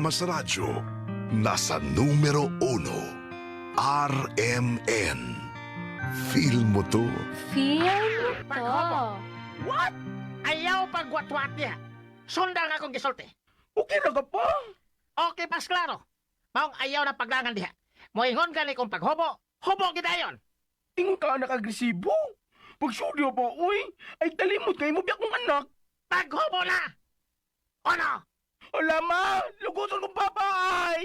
programa sa radyo nasa numero 1, RMN. Feel mo to? Feel to. What? Ayaw pagwatwat niya. Sundang akong gisulti. Okay na ka pa. Okay, pas klaro. Maong ayaw na paglangan diha. Moingon ka ni kong paghobo. Hobo gidayon. Ingon ka anak agresibo. Pag studio pa, uy, ay talimot kayo mo biyak kong anak. Paghobo na! Ano? Alama, luguton kong papay.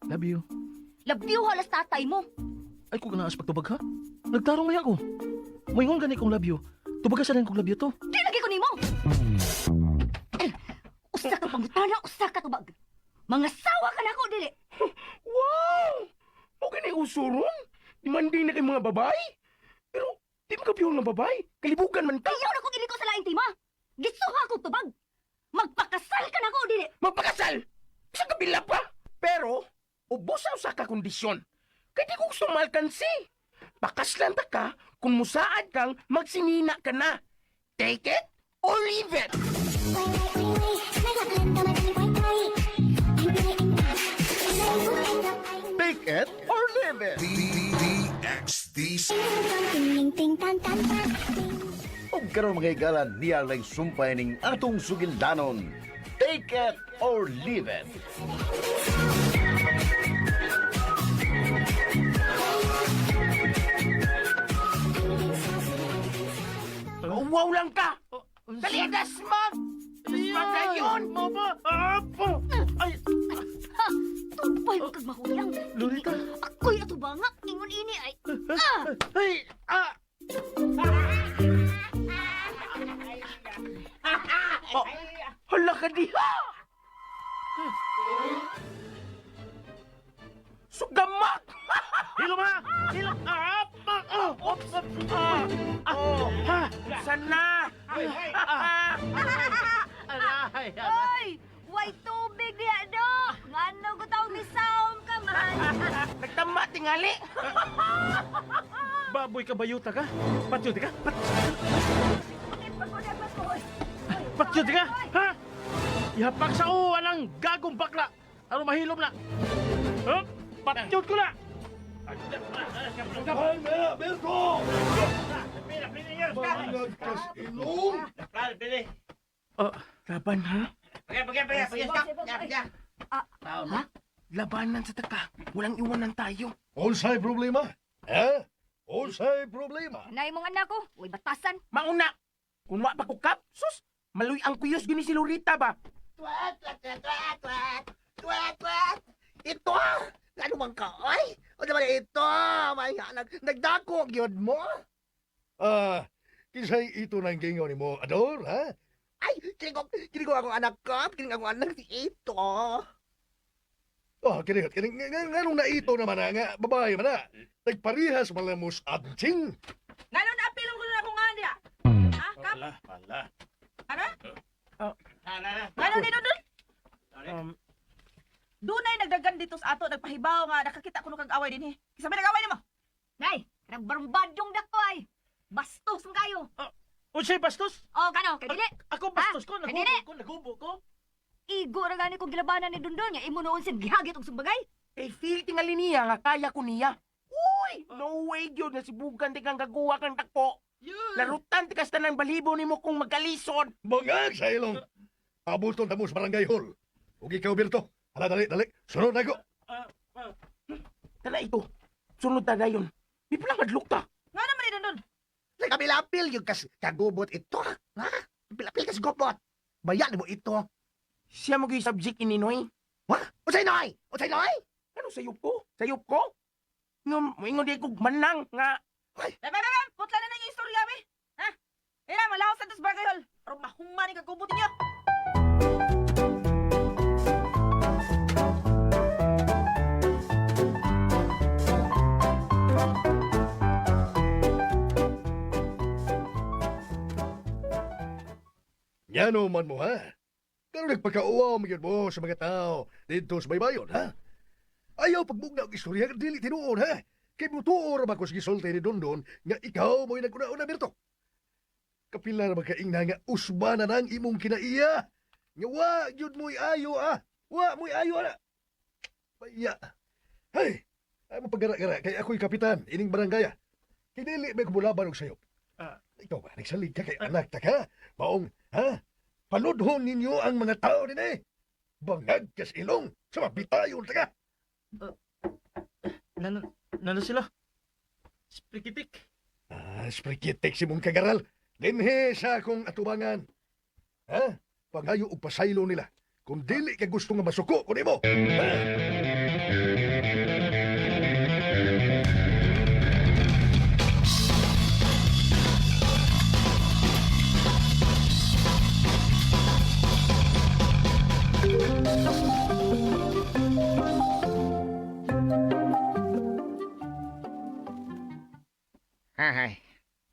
Love you. Labyo halas tatay mo. Ay, kung naas pagtubag ha? Nagtarong may ako. Moingon gani kong love you. Tubag ka sa rin kong love you to. Di lagi ko nimo. Usa ka pangutana, usa ka tubag. Mga sawa ka na ako, dili. Wow! Okay na yung usuron. Demanding na kay mga babae. Pero, di mo kapiyong ng babae. Kalibugan man ka. Ayaw na ko dili ko sa laing tima. Gisuha ko tubag. Magpakasal ka na ako, dili. Magpakasal! Sa kabila pa! Pero, ubos ang sa kakondisyon. Kaya di ko gusto malkansi. Pakaslan ta ka kung musaad kang magsinina ka na. Take it or leave it! Take it or leave it. DXD. Huwag karon mga igalan niya lang sumpay ning atong sugildanon. Take it or leave it. Wow lang ka! Dali, dasmag! Dasmag na yun! Apo! Ay, Ha! Tupay mo kag mahuyang. Lolita. Ako'y atubanga. Ingon ini ay... Ah! ay, ah! Oh, hala ka diha! Sugamak! Hilo ba? Hilo! Oops! Ha! Sana! Aray! Oy! Way tubig diha, do! Ngano ko tawag ni Saom ka, man? Nagtama tingali! Baboy ka bayuta ka? Patyuti ka? Patyuti ka? Ha? Ihapak sa uwan ng gagong bakla. Ano mahilom na? Huh? Patyut ko na! Ay, na, Berto! Ilong! Laban ha? Ha? Labanan sa taka. Walang iwanan tayo. Unsay problema? Ha? Unsay problema? Nay mong anak ko. Uy, batasan. Mauna! Kung wa pa ko kap, sus! Maluy ang kuyos gini si Lorita ba? Ito! Ano man ka, ay? O naman ito! May nagdako, yun mo? Kinsay ito nang gingaw ni mo, Ador, ha? Ay, kini ko akong anak ko, kini akong anak si ito. Kini nganong na ito naman nga, babae man na. Nagparihas malamos adjing. Ngayon na apilong ko na akong nga niya. Ha? Kap? Pala. Ano? Oh. Ngayon dito dun? Um, Dunay nagdagan dito sa ato, nagpahibaw nga, nakakita ko nung kag-away din eh. Kisabay nag-away nimo? Nay, nagbarbadyong dako ay. Bastos ang kayo. Unsay bastos? O, kano? Kay dili. Ako bastos ko, Kanina. nagubo ko. Igo ra gani ko gilabanan ni Dundon nga imo noon sin gihagit og sumbagay. eh, feel tingali niya nga kaya ko niya. Uy! No way, yun na si Bugan di kang gagawa kang takpo. Larutan ti kasta ng balibo ni mo kung magkalisod. Bangag sa ilong. Abulton tamo sa barangay hall. Ug ikaw, Berto. Hala, dali. Sunod na ko. Tala ito. Sunod ta dayon. Di pala madlok ta. Nga naman ni Dondon. Sa kabilapil, yung kagubot ito. Ha? Kabilapil kas gubot. Bayan mo ito. Siya mo subject ininoy. Ha? Unsay noy? Unsay noy? Ano sayop ko? Sayop ko? Ingon di ko manang nga. Bebe, putla na yung istorya, be. Ha? Ina, malakas sa dos barangay hall. Pero mahuma ni kagubutin niyo. Yano man mo, ha? Pero nagpagkauaw magyud mo sa mga tao dito sa baybayon, ha? Ayaw pagbugna og istorya nga dili tinuod, ha? Kay mutuor ba ko sige sulti ni Dondon nga ikaw mo'y naguna-una, Berto? Kapila na magkaingna nga usba na nang imong kinaiya. Nga wa, yun mo'y ayo, Wa, mo'y ayo, ana. Paya. Hay! Ay mo pagara-gara, kay ako'y kapitan, ining barangaya. Kinili may kumulaban og sayo. Ikaw ba, nagsalig ka kay anak ta ka? Maong, Paludhon ninyo ang mga tao din eh. Bangag kas ilong, sa mabitayon ta ka. Nano sila? Sprikitik. Sprikitik si mong kagaral. Dinhe sa akong atubangan. Pangayo og pasaylo nila. Kung dili ka gusto nga masuko ko nimo.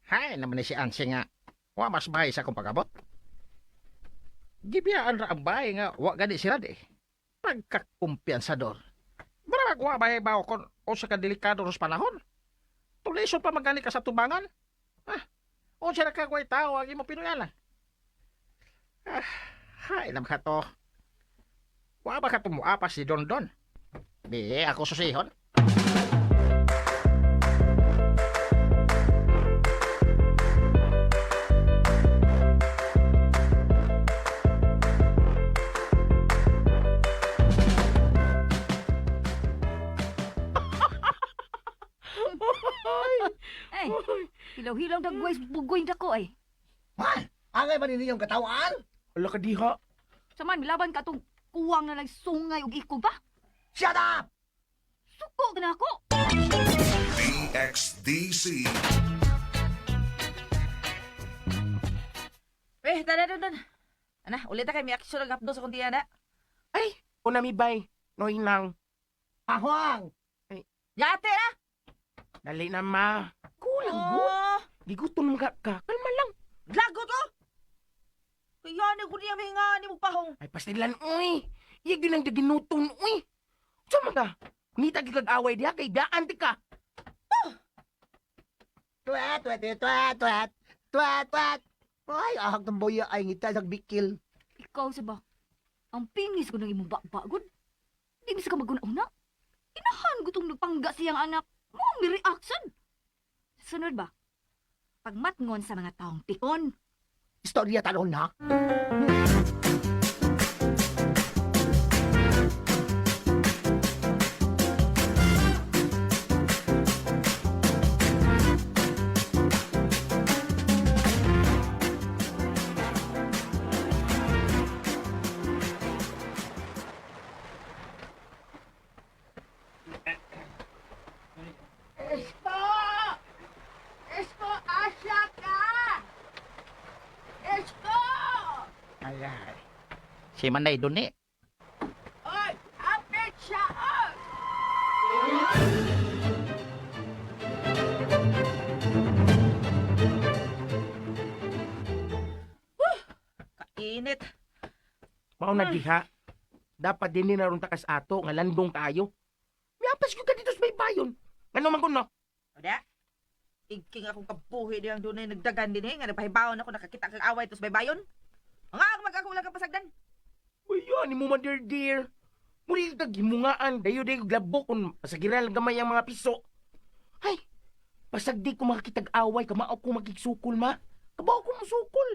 Hay naman ni si Ansi nga. Wa mas bahay sa akong pagabot. Gibiyaan ra ang bahay nga wa gani sila di. Pagkakumpiyansador. Marag wa bahay ba kon o sa kadelikado ros panahon. Tulisod pa magani ka sa tubangan. O siya nakagway tao ang imo pinuyalan. Hay nam kato. Wa ba ka tumuapas si Don Don? Di ako susihon. Ay, hilaw-hilaw na bugoy na ko eh. Man, angay man ninyong katawan? Wala ka diha. Saman, milaban ka itong kuwang na nagsungay og iko ba? Shut up! Suko na ako! DXDC. Dan. Ana, ulit na kay may aksyon ng hapdo sa kuntiya na. Ay, unami bay. Noy nang. Pahwang! Yate na! Dali na ma. Kulang mo. Oh, Gigutom ka. Kalma lang. lago to! Kaya na ko niya may nga ni mo pahong. Ay, pastilan, uy. Iyag din ang daginuton, uy. Sama ka. Ngita kag-away diha kay daan di ka. Twat, twat, twat, twat, twat, twat. Ay, ahag ng boya ay ngita nagbikil. Ikaw sa ba? Ang pingis ko ng imong bakbagod. Hindi sa ka maguna-una. Inahan ko itong nagpangga siyang anak. Mo may reaction. Sunod ba? Pagmatngon sa mga taong pikon. Istorya talon na. Ay. Si Manay doon eh. Kainit. Mao na diha. Dapat din na ron takas ato nga landong kayo. Miapas ko ka dito sa baybayon. Ano man kuno? Oda? Igking akong kabuhi diyang doon ay nagdagan din eh. Nga napahibawan ako nakakita kang away tos baybayon. Mga ako magkakulang ka pasagdan. Uy, yan, mo man dear. Muli ka gimungaan. Dayo dayo glabok kung pasagiral gamay ang mga piso. Ay, pasag di ko makakitag away, kamao ko makiksukol ma. Kabaw ko masukol.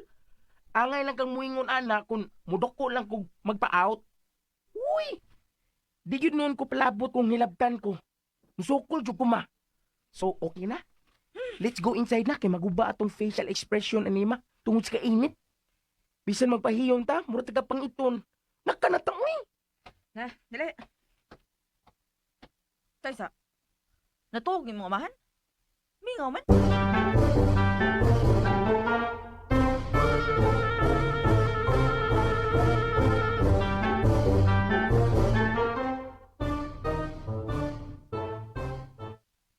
Angay lang kang muingon anak kung mudoko lang kung magpa-out. Uy, di yun noon ko palabot kung hilabtan ko. Musukol dyan ko ma. So, okay na. Let's go inside na kay maguba atong facial expression anima tungod sa kainit. Bisan magpahiyon ta, mura taga pang iton. Nakanatang uy. Na, dali. Taysa. Natugin mo amahan? Mingaw man.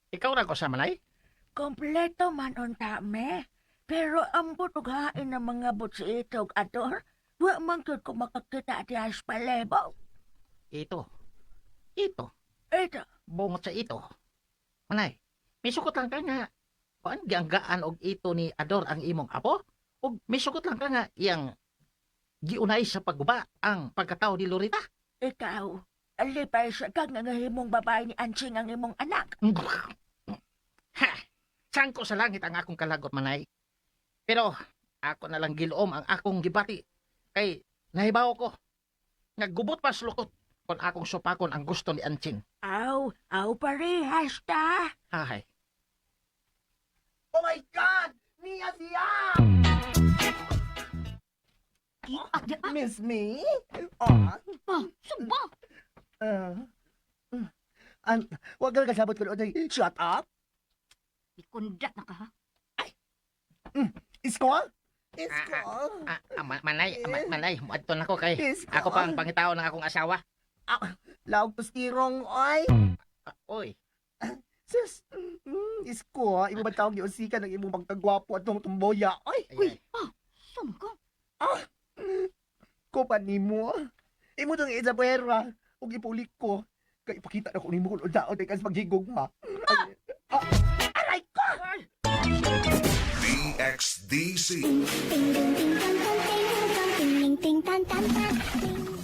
Ikaw na ko sa Manay? Kompleto man unta me. Pero ang butughain ng mga butsitog ador, wa man gyud ko makakita di as palebo. Ito. Ito. Bungot sa ito. Manay, may sukot lang ka nga. Kuan ganggaan og ito ni Ador ang imong apo? O may sukot lang ka nga iyang giunay sa pagguba ang pagkatao ni Lorita. Ikaw, alipay sa kang ngahimong babae ni Anching ang imong anak. Ha! Sangko sa langit ang akong kalagot, manay. Pero ako na lang gilom ang akong gibati. Kay nahibaw ko. Naggubot pa sa lukot kung akong supakon ang gusto ni Anching. Aw, parehas ta. Hay. Oh my God! Niya siya! Giak di Miss me? Oh, Suba! wag ka kasabot ko doon. Shut up! Ikundat na ka ha? Isko? Isko? Manay, muadto na ko kay Isko? ako pa ang pangitao ng akong asawa. Laog to stirong, oy! Oy, Sis, isko, imo ba tawag yung usika ng imong pagkagwapo at tong tumboya? Oy! uy, Saan ka? Ko pa nimo. Imo tong isa pera. Ug ipulik ko. Kay ipakita na ko nimo kung undaon kay kas paghigugma. Aray ko! DXDC.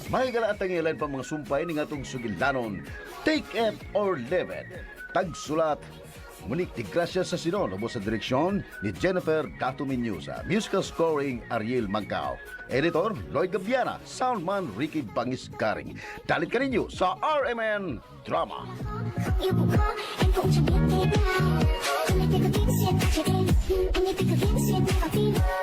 May galaatang ilan pa mga sumpay ni ngatong sugilanon. Take it or leave it. Tagsulat. Monique de Gracia sa sinon ubos sa direksyon ni Jennifer Gato Minyusa. Musical scoring Ariel Magcao. Editor Lloyd Gaviana. Soundman Ricky Bangis Garing. Dalit ka ninyo sa RMN Drama. 又不过一共就别对吧，你别个变现，别变，你别个变现，别个变。